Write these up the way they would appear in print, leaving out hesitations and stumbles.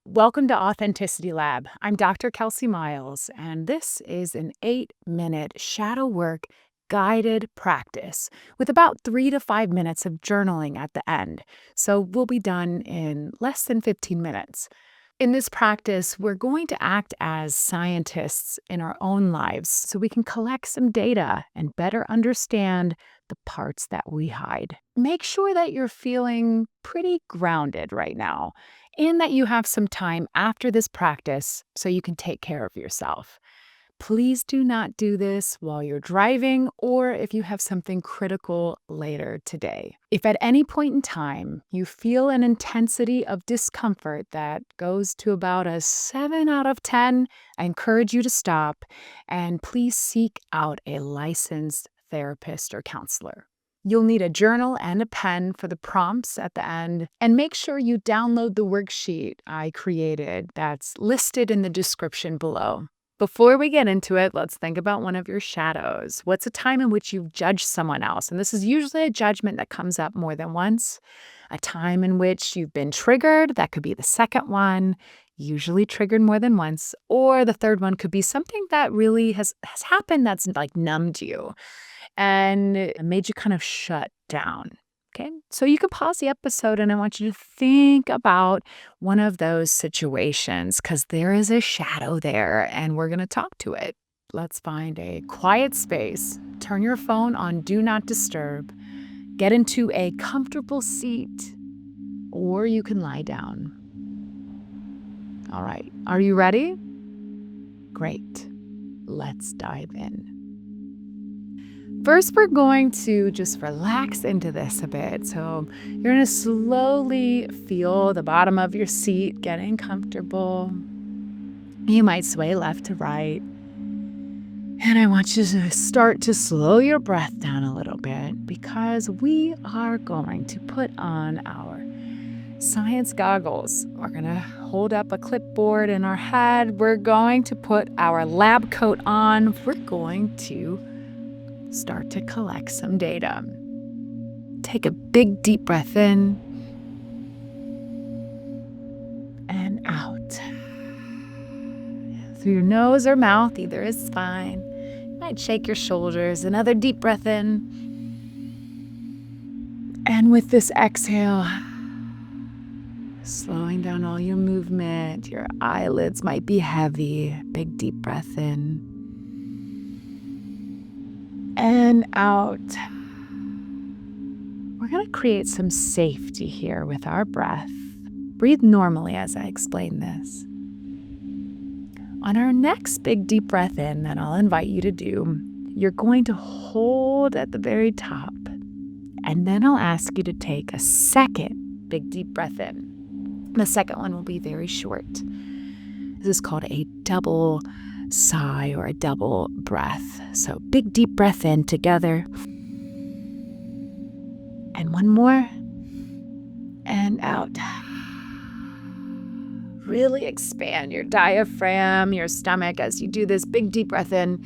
Welcome to Authenticity Lab. I'm Dr. Kelsey Miles, and this is an 8-minute shadow work guided practice with about 3 to 5 minutes of journaling at the end. So we'll be done in less than 15 minutes. In this practice, we're going to act as scientists in our own lives so we can collect some data and better understand the parts that we hide. Make sure that you're feeling pretty grounded right now and that you have some time after this practice so you can take care of yourself. Please do not do this while you're driving or if you have something critical later today. If at any point in time you feel an intensity of discomfort that goes to about a 7 out of 10, I encourage you to stop and please seek out a licensed therapist or counselor. You'll need a journal and a pen for the prompts at the end, and make sure you download the worksheet I created that's listed in the description below. Before we get into it, let's think about one of your shadows. What's a time in which you've judged someone else? And this is usually a judgment that comes up more than once. A time in which you've been triggered, that could be the second one, usually triggered more than once. Or the third one could be something that really has happened that's like numbed you and it made you kind of shut down. Okay, so you can pause the episode and I want you to think about one of those situations because there is a shadow there and we're going to talk to it. Let's find a quiet space. Turn your phone on Do Not Disturb. Get into a comfortable seat or you can lie down. All right, are you ready? Great. Let's dive in. First, we're going to just relax into this a bit. So you're going to slowly feel the bottom of your seat getting comfortable. You might sway left to right. And I want you to start to slow your breath down a little bit because we are going to put on our science goggles. We're going to hold up a clipboard in our head. We're going to put our lab coat on. We're going to start to collect some data. Take a big deep breath in and out. Through your nose or mouth, either is fine. You might shake your shoulders. Another deep breath in. And with this exhale, slowing down all your movement. Your eyelids might be heavy. Big deep breath in. And out. We're going to create some safety here with our breath. Breathe normally as I explain this. On our next big deep breath in that I'll invite you to do, you're going to hold at the very top. And then I'll ask you to take a second big deep breath in. The second one will be very short. This is called a double sigh or a double breath. So big deep breath in together. And one more. And out. Really expand your diaphragm, your stomach as you do this big deep breath in.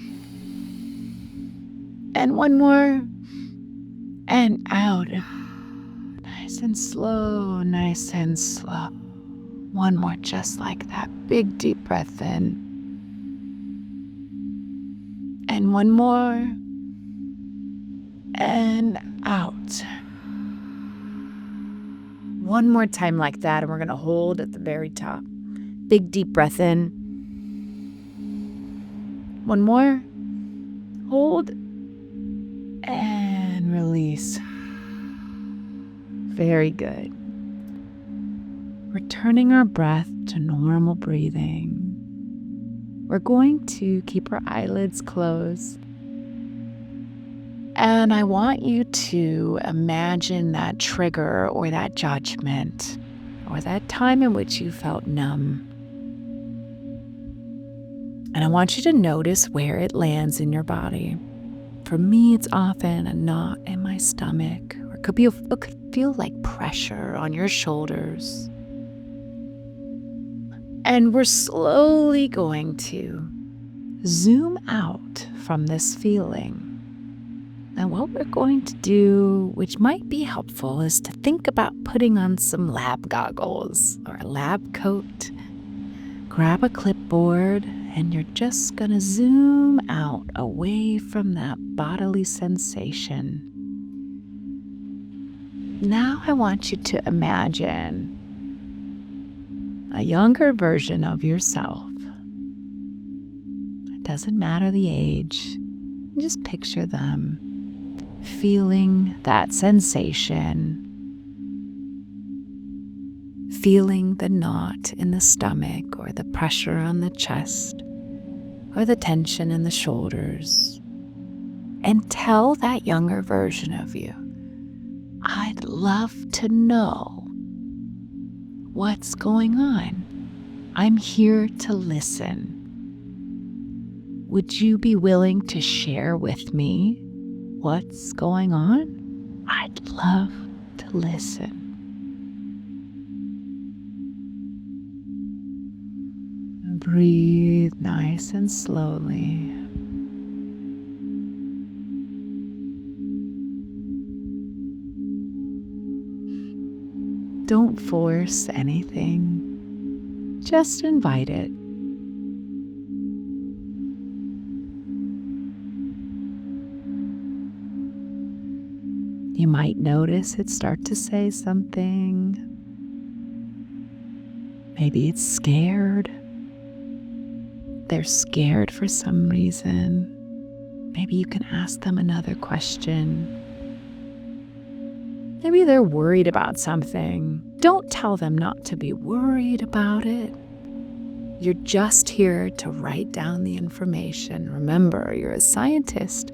And one more. And out. Nice and slow, nice and slow. One more just like that. Big deep breath in. And one more, and out. One more time like that, and we're going to hold at the very top. Big deep breath in. One more, hold, and release. Very good. Returning our breath to normal breathing. We're going to keep our eyelids closed. And I want you to imagine that trigger or that judgment or that time in which you felt numb. And I want you to notice where it lands in your body. For me, it's often a knot in my stomach, or it could feel like pressure on your shoulders. And we're slowly going to zoom out from this feeling. And what we're going to do, which might be helpful, is to think about putting on some lab goggles or a lab coat grab a clipboard and you're just going to zoom out away from that bodily sensation. Now I want you to imagine a younger version of yourself. It doesn't matter the age. Just picture them feeling that sensation, feeling the knot in the stomach or the pressure on the chest or the tension in the shoulders. And tell that younger version of you, I'd love to know what's going on. I'm here to listen. Would you be willing to share with me what's going on? I'd love to listen. Breathe nice and slowly. Don't force anything. Just invite it. You might notice it start to say something. Maybe it's scared. They're scared for some reason. Maybe you can ask them another question. Maybe they're worried about something. Don't tell them not to be worried about it. You're just here to write down the information. Remember, you're a scientist.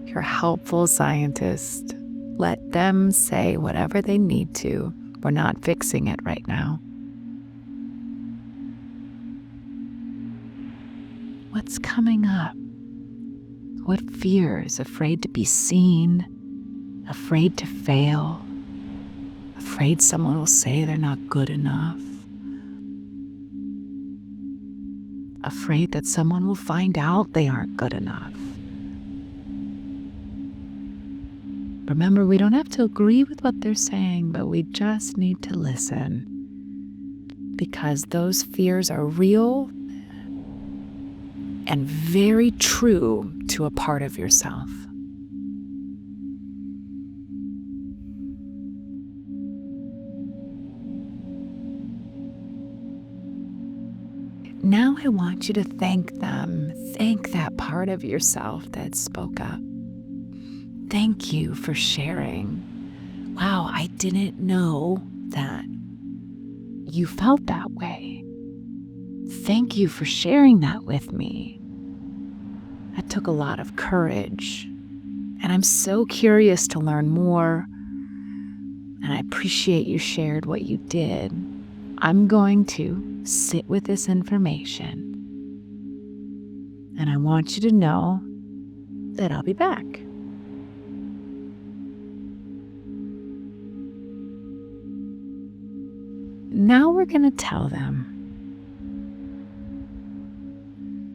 You're a helpful scientist. Let them say whatever they need to. We're not fixing it right now. What's coming up? What fears? Afraid to be seen? Afraid to fail? Afraid someone will say they're not good enough? Afraid that someone will find out they aren't good enough? Remember, we don't have to agree with what they're saying, but we just need to listen. Because those fears are real and very true to a part of yourself. Now I want you to thank them. Thank that part of yourself that spoke up. Thank you for sharing. Wow, I didn't know that you felt that way. Thank you for sharing that with me. That took a lot of courage. And I'm so curious to learn more. And I appreciate you shared what you did. I'm going to sit with this information. And I want you to know that I'll be back. Now we're going to tell them,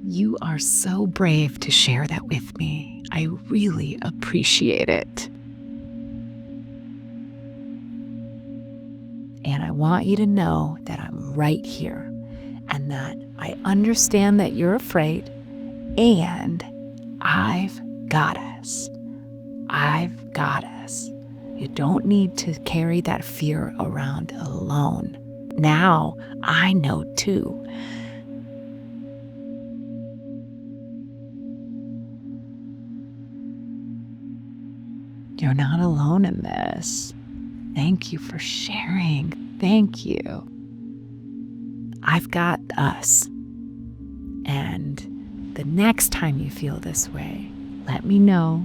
you are so brave to share that with me. I really appreciate it. And I want you to know that I'm right here and that I understand that you're afraid and I've got us. I've got us. You don't need to carry that fear around alone. Now I know too. You're not alone in this. Thank you for sharing. Thank you. I've got us. And the next time you feel this way, let me know.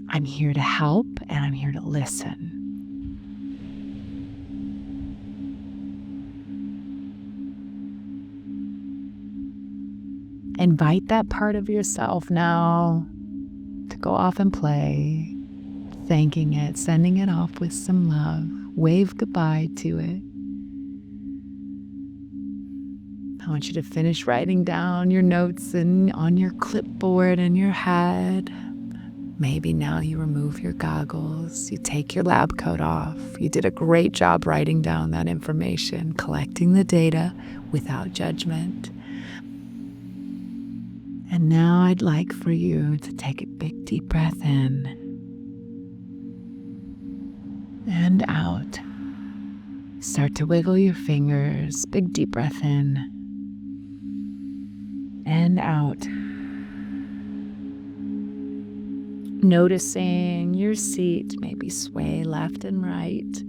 I'm here to help and I'm here to listen. Invite that part of yourself now to go off and play, thanking it, sending it off with some love. Wave goodbye to it. I want you to finish writing down your notes and on your clipboard in your head. Maybe now you remove your goggles, you take your lab coat off. You did a great job writing down that information, collecting the data without judgment. And now I'd like for you to take a big deep breath in and out. Start to wiggle your fingers. Big deep breath in and out. Noticing your seat maybe sway left and right.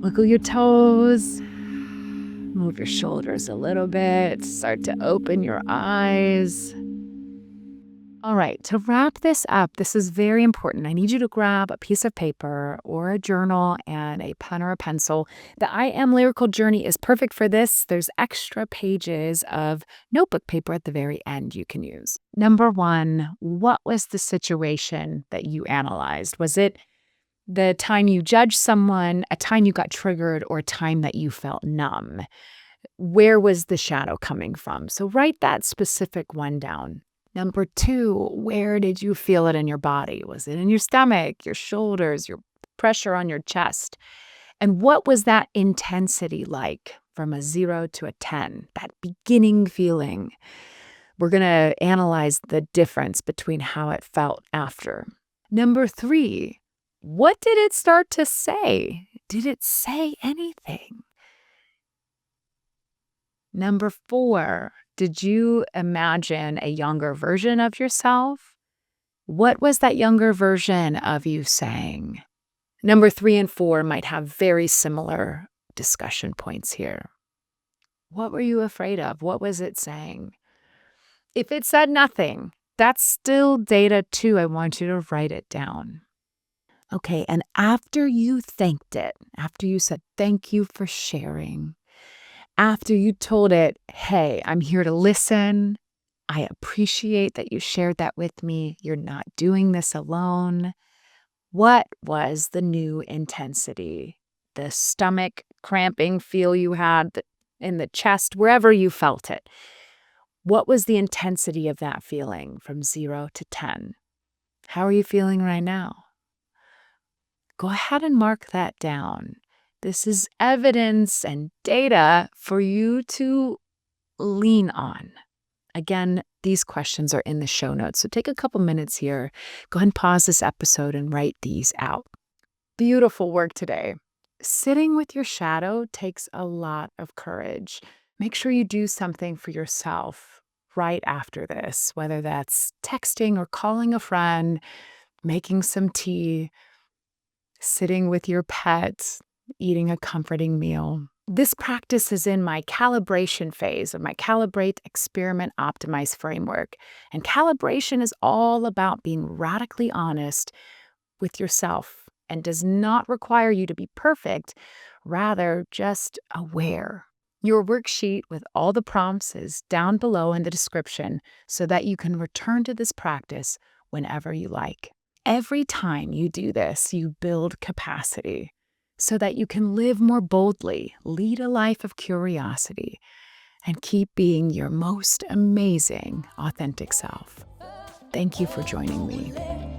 Wiggle your toes. Move your shoulders a little bit. Start to open your eyes. All right, to wrap this up, this is very important. I need you to grab a piece of paper or a journal and a pen or a pencil. The I Am Lyrical Journey is perfect for this. There's extra pages of notebook paper at the very end you can use. Number one, what was the situation that you analyzed? Was it the time you judged someone, a time you got triggered, or a time that you felt numb? Where was the shadow coming from? So write that specific one down. Number two, where did you feel it in your body? Was it in your stomach, your shoulders, your pressure on your chest? And what was that intensity like from a 0 to a 10, that beginning feeling? We're going to analyze the difference between how it felt after. Number three, what did it start to say? Did it say anything? Number four, did you imagine a younger version of yourself? What was that younger version of you saying? Number 3 and 4 might have very similar discussion points here. What were you afraid of? What was it saying? If it said nothing, that's still data too. I want you to write it down. Okay, and after you thanked it, after you said, thank you for sharing, after you told it, hey, I'm here to listen, I appreciate that you shared that with me, you're not doing this alone, what was the new intensity? The stomach cramping feel you had in the chest, wherever you felt it. What was the intensity of that feeling from 0 to 10? How are you feeling right now? Go ahead and mark that down. This is evidence and data for you to lean on. Again, these questions are in the show notes, so take a couple minutes here. Go ahead and pause this episode and write these out. Beautiful work today. Sitting with your shadow takes a lot of courage. Make sure you do something for yourself right after this, whether that's texting or calling a friend, making some tea, sitting with your pet, eating a comforting meal. This practice is in my calibration phase of my Calibrate, Experiment, Optimize framework. And calibration is all about being radically honest with yourself and does not require you to be perfect, rather just aware. Your worksheet with all the prompts is down below in the description so that you can return to this practice whenever you like. Every time you do this, you build capacity so that you can live more boldly, lead a life of curiosity, and keep being your most amazing, authentic self. Thank you for joining me.